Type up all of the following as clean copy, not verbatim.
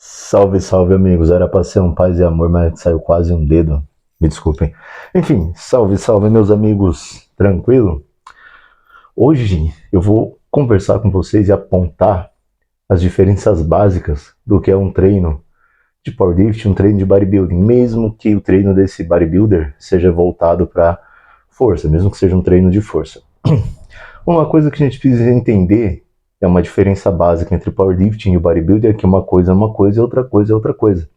Salve, salve amigos. Era pra ser um paz e amor, mas saiu quase um dedo. Me desculpem. Enfim, salve, salve meus amigos. Tranquilo? Hoje eu vou conversar com vocês e apontar as diferenças básicas do que é um treino de powerlifting, um treino de bodybuilding, mesmo que o treino desse bodybuilder seja voltado para força, mesmo que seja um treino de força. Uma coisa que a gente precisa entender é uma diferença básica entre o powerlifting e o bodybuilding, é que uma coisa é uma coisa e outra coisa é outra coisa.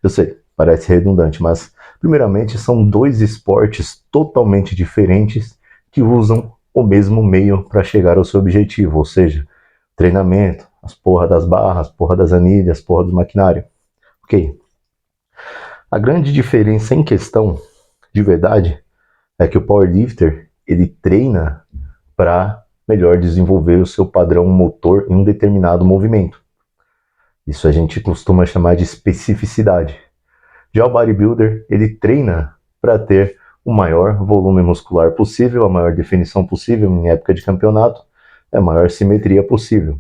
Eu sei, parece redundante, mas primeiramente são dois esportes totalmente diferentes que usam o mesmo meio para chegar ao seu objetivo, ou seja, treinamento, as porra das barras, porra das anilhas, porra do maquinário. Ok. A grande diferença em questão, de verdade, é que o powerlifter ele treina para melhor desenvolver o seu padrão motor em um determinado movimento. Isso a gente costuma chamar de especificidade. Já o bodybuilder, ele treina para ter o maior volume muscular possível, a maior definição possível em época de campeonato, a maior simetria possível.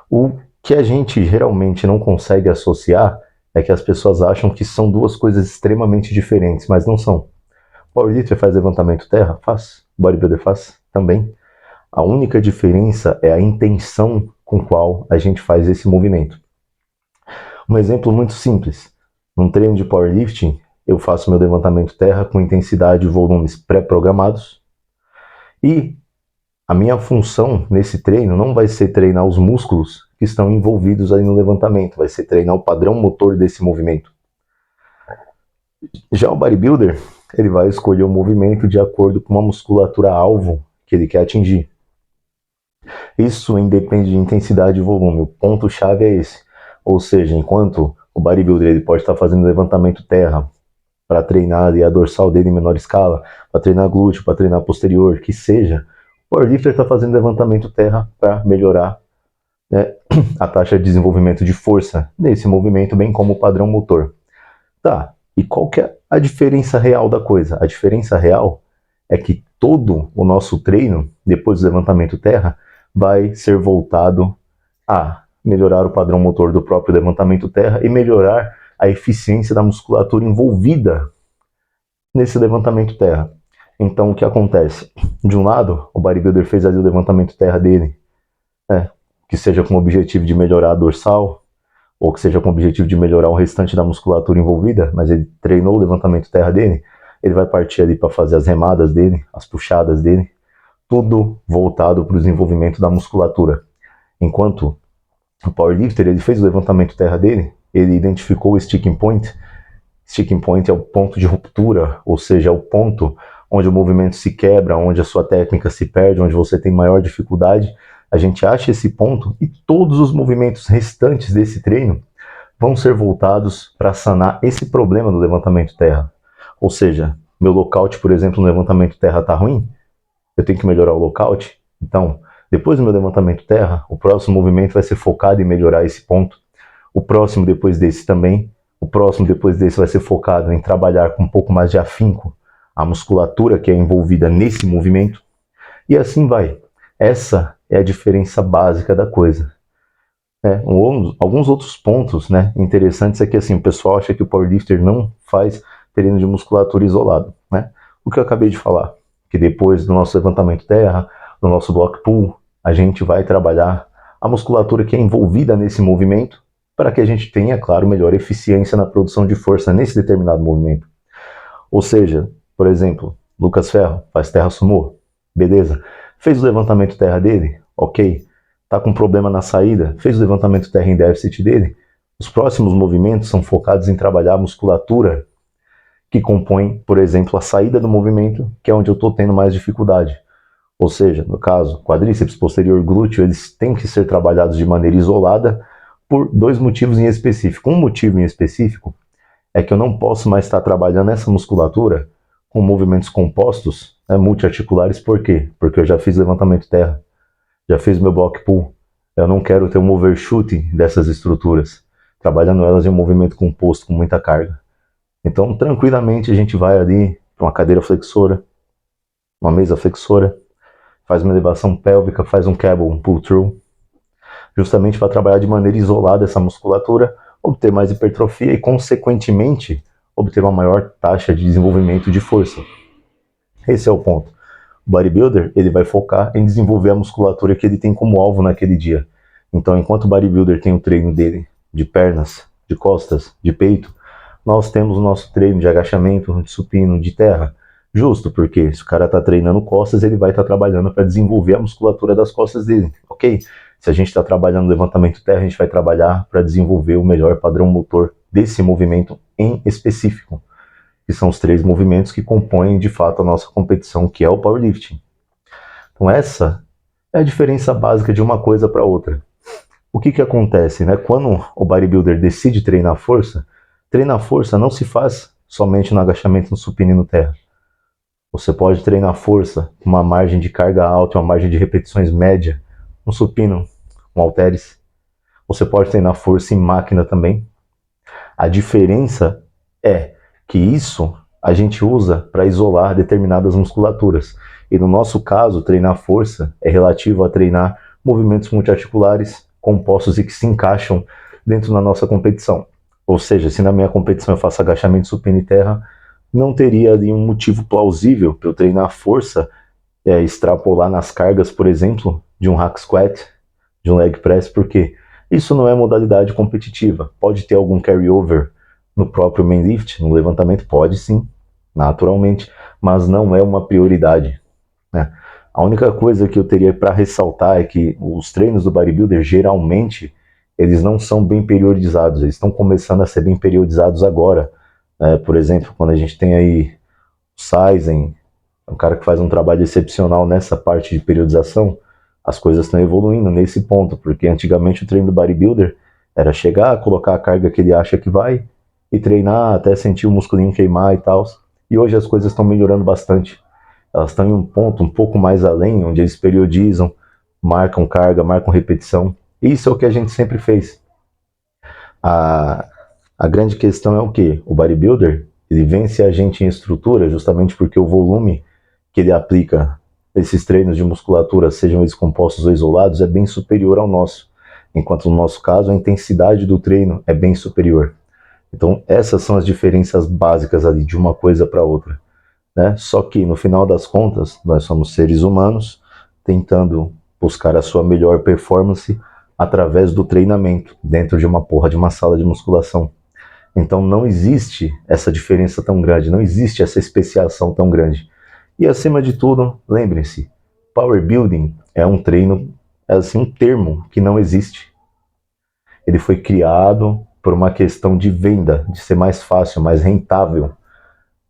O que a gente geralmente não consegue associar é que as pessoas acham que são duas coisas extremamente diferentes, mas não são. O powerlifter faz levantamento terra? Faz. O bodybuilder faz? Também. A única diferença é a intenção com qual a gente faz esse movimento. Um exemplo muito simples. Num treino de powerlifting, eu faço meu levantamento terra com intensidade e volumes pré-programados. E a minha função nesse treino não vai ser treinar os músculos que estão envolvidos aí no levantamento, vai ser treinar o padrão motor desse movimento. Já o bodybuilder, ele vai escolher o movimento de acordo com uma musculatura-alvo que ele quer atingir. Isso independe de intensidade e volume. O ponto-chave é esse. Ou seja, enquanto o bodybuilder ele pode estar fazendo levantamento terra para treinar ali a dorsal dele em menor escala, para treinar glúteo, para treinar posterior, que seja, o powerlifter está fazendo levantamento terra para melhorar, né, a taxa de desenvolvimento de força nesse movimento, bem como o padrão motor. Tá, e qual que é a diferença real da coisa? A diferença real é que todo o nosso treino, depois do levantamento terra, vai ser voltado a melhorar o padrão motor do próprio levantamento terra e melhorar a eficiência da musculatura envolvida nesse levantamento terra. Então, o que acontece? De um lado, o bodybuilder fez ali o levantamento terra dele, que seja com o objetivo de melhorar a dorsal, ou que seja com o objetivo de melhorar o restante da musculatura envolvida, mas ele treinou o levantamento terra dele, ele vai partir ali para fazer as remadas dele, as puxadas dele, tudo voltado para o desenvolvimento da musculatura. Enquanto o powerlifter ele fez o levantamento terra dele, ele identificou o sticking point. Sticking point é o ponto de ruptura, ou seja, é o ponto onde o movimento se quebra, onde a sua técnica se perde, onde você tem maior dificuldade. A gente acha esse ponto e todos os movimentos restantes desse treino vão ser voltados para sanar esse problema do levantamento terra. Ou seja, meu lockout, por exemplo, no levantamento terra está ruim, eu tenho que melhorar o lockout. Então, depois do meu levantamento terra, o próximo movimento vai ser focado em melhorar esse ponto. O próximo depois desse também. O próximo depois desse vai ser focado em trabalhar com um pouco mais de afinco a musculatura que é envolvida nesse movimento. E assim vai. Essa é a diferença básica da coisa. Alguns outros pontos, interessantes é que assim, o pessoal acha que o powerlifter não faz treino de musculatura isolado. O que eu acabei de falar, que depois do nosso levantamento terra, do nosso block pull, a gente vai trabalhar a musculatura que é envolvida nesse movimento para que a gente tenha, claro, melhor eficiência na produção de força nesse determinado movimento. Ou seja, por exemplo, Lucas Ferro faz terra sumô, beleza. Fez o levantamento terra dele, ok. Tá com problema na saída, fez o levantamento terra em déficit dele. Os próximos movimentos são focados em trabalhar a musculatura que compõe, por exemplo, a saída do movimento, que é onde eu estou tendo mais dificuldade. Ou seja, no caso, quadríceps posterior, glúteo, eles têm que ser trabalhados de maneira isolada por dois motivos em específico. Um motivo em específico é que eu não posso mais estar trabalhando essa musculatura com movimentos compostos, multiarticulares. Por quê? Porque eu já fiz levantamento terra, já fiz meu block pull. Eu não quero ter um overshooting dessas estruturas, trabalhando elas em um movimento composto com muita carga. Então, tranquilamente, a gente vai ali para uma cadeira flexora, uma mesa flexora, faz uma elevação pélvica, faz um cable, um pull-through. justamente para trabalhar de maneira isolada essa musculatura, obter mais hipertrofia e, consequentemente, obter uma maior taxa de desenvolvimento de força. Esse é o ponto. O bodybuilder, ele vai focar em desenvolver a musculatura que ele tem como alvo naquele dia. Então, enquanto o bodybuilder tem o treino dele de pernas, de costas, de peito, nós temos o nosso treino de agachamento, de supino, de terra. Justo, porque se o cara está treinando costas, ele vai estar trabalhando para desenvolver a musculatura das costas dele, ok? Se a gente está trabalhando levantamento terra, a gente vai trabalhar para desenvolver o melhor padrão motor desse movimento em específico, que são os 3 movimentos que compõem de fato a nossa competição, que é o powerlifting. Então essa é a diferença básica de uma coisa para outra. O que acontece, né? Quando o bodybuilder decide treinar força não se faz somente no agachamento, no supino e no terra. Você pode treinar força com uma margem de carga alta, uma margem de repetições média, no supino, com halteres. Você pode treinar força em máquina também. A diferença é que isso a gente usa para isolar determinadas musculaturas. E no nosso caso, treinar força é relativo a treinar movimentos multiarticulares compostos e que se encaixam dentro da nossa competição. Ou seja, se na minha competição eu faço agachamento, supino e terra, não teria ali um motivo plausível para eu treinar força, extrapolar nas cargas, por exemplo, de um hack squat, de um leg press, porque isso não é modalidade competitiva. Pode ter algum carryover no próprio main lift, no levantamento, pode sim, naturalmente, mas não é uma prioridade, né? A única coisa que eu teria para ressaltar é que os treinos do bodybuilder, geralmente, eles não são bem periodizados, eles estão começando a ser bem periodizados agora. Por exemplo, quando a gente tem aí o Saizen, um cara que faz um trabalho excepcional nessa parte de periodização, as coisas estão evoluindo nesse ponto, porque antigamente o treino do bodybuilder era chegar, colocar a carga que ele acha que vai e treinar até sentir o musculinho queimar e tal. E hoje as coisas estão melhorando bastante. Elas estão em um ponto um pouco mais além, onde eles periodizam, marcam carga, marcam repetição. Isso é o que a gente sempre fez. A grande questão é o que? O bodybuilder, ele vence a gente em estrutura justamente porque o volume que ele aplica esses treinos de musculatura, sejam eles compostos ou isolados, é bem superior ao nosso. Enquanto no nosso caso, a intensidade do treino é bem superior. Então, essas são as diferenças básicas ali de uma coisa para outra, né? Só que, no final das contas, nós somos seres humanos tentando buscar a sua melhor performance através do treinamento, dentro de uma porra de uma sala de musculação. Então não existe essa diferença tão grande, não existe essa especiação tão grande. E acima de tudo, lembrem-se, Power Building é um treino, é assim, um termo que não existe. Ele foi criado por uma questão de venda, de ser mais fácil, mais rentável.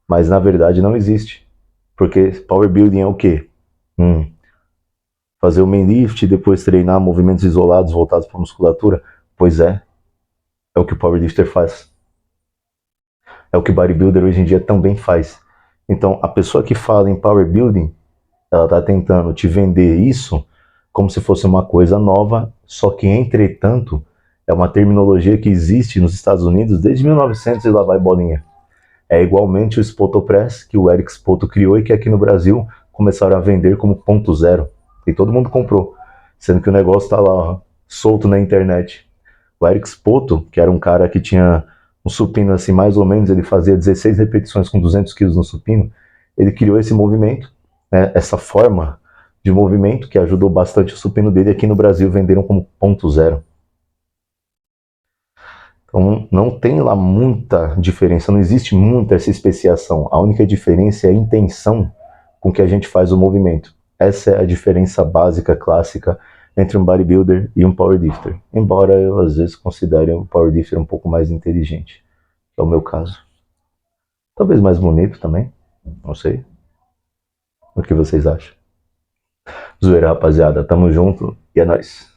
Mas na verdade não existe. Porque Power Building é o quê? Fazer o main lift e depois treinar movimentos isolados voltados para a musculatura? Pois é o que o powerlifter faz. É o que o bodybuilder hoje em dia também faz. Então, a pessoa que fala em power building, ela está tentando te vender isso como se fosse uma coisa nova, só que, entretanto, é uma terminologia que existe nos Estados Unidos desde 1900 e lá vai bolinha. É igualmente o Spotopress, que o Eric Spoto criou e que aqui no Brasil começaram a vender como ponto zero. E todo mundo comprou, sendo que o negócio está lá, ó, solto na internet. O Eric Spoto, que era um cara que tinha um supino assim, mais ou menos, ele fazia 16 repetições com 200 quilos no supino, ele criou esse movimento, né, essa forma de movimento que ajudou bastante o supino dele. Aqui no Brasil venderam como ponto zero. Então não tem lá muita diferença, não existe muita essa especiação. A única diferença é a intenção com que a gente faz o movimento. Essa é a diferença básica, clássica, entre um bodybuilder e um powerlifter. Embora eu às vezes considere o powerlifter um pouco mais inteligente, que é o meu caso. Talvez mais bonito também, não sei. O que vocês acham? Zoeira, rapaziada. Tamo junto e é nóis.